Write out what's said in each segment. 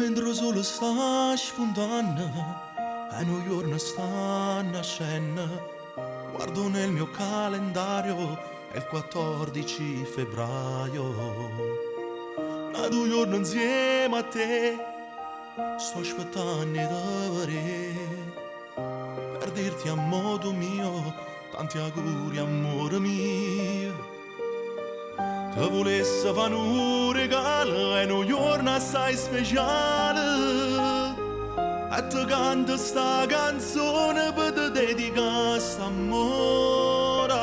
mentre il sole sta spuntando e New York sta nascendo, guardo nel mio calendario, è il 14 febbraio. Da 2 giorni insieme a te sto aspettando di vedere, per dirti a modo mio tanti auguri amore mio. Che volesse fare un regalo e un giorno assai speciale, e ti canto sta canzone per te dedicare st'amore.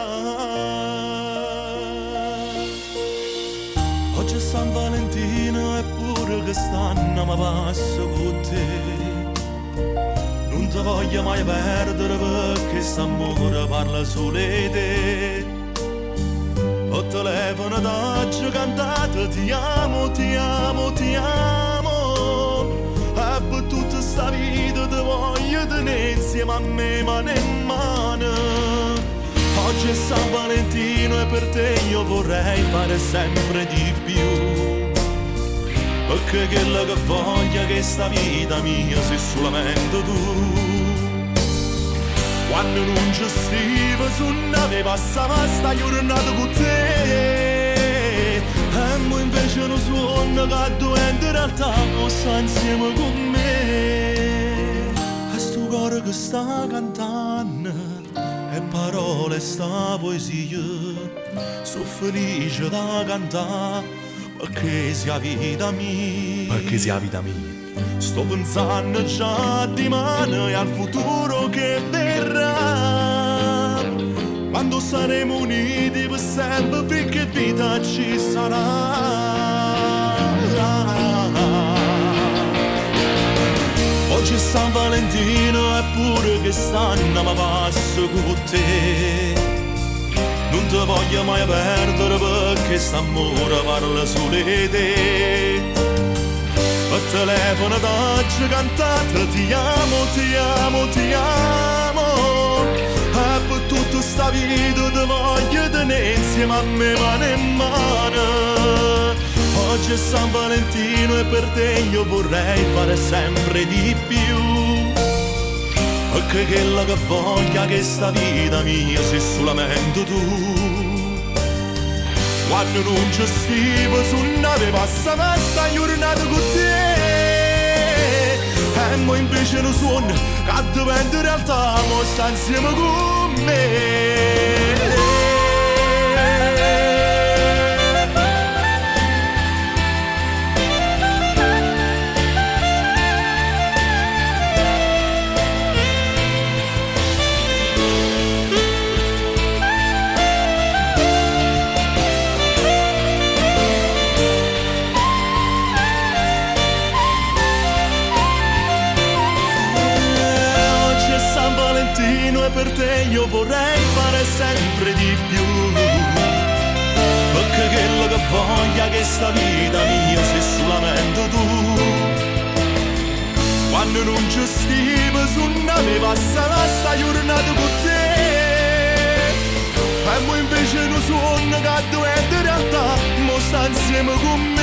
Oggi è San Valentino eppure quest'anno mi passo con te. Non ti voglio mai perdere perché st'amore parla solo di te. Ho telefono d'oggi cantato ti amo, ti amo, ti amo, e per tutta sta vita ti voglio tenere insieme a me mano in mano. Oggi è San Valentino e per te io vorrei fare sempre di più, perché quello che voglio che sta vita mia sei solamente tu. Quando non ci stiva su nave passava sta giornata con te, e mo invece non suona che dovente in realtà non sta insieme con me. E sto cuore che sta cantando e parole sta poesia, sono felice da cantare perché sia vita mia. Perché sia vita mia. Sto pensando già di mano e al futuro che verrà, quando saremo uniti per sempre finché vita ci sarà. Oggi è San Valentino eppure che stanno mi passo con te. Non ti voglio mai perdere perché st'amore parla solo di te. Per telefono d'oggi cantato ti amo, ti amo, ti amo, e per tutta sta vita ti voglio tenere insieme a me mano in mano. Oggi è San Valentino e per te io vorrei fare sempre di più, perché quella che voglio che sta vita mia sei solamente tu. Quando non ci stivo su nave passava sta giornata con te, e mo invece non suona che diventa in realtà mo sta insieme con me. E per te io vorrei fare sempre di più, perché quello che voglio che sta vita mia sei solamente tu. Quando non ci stivo su nave passava sta giornata con te, e mo invece non suona che dovente in realtà mo sta insieme con me.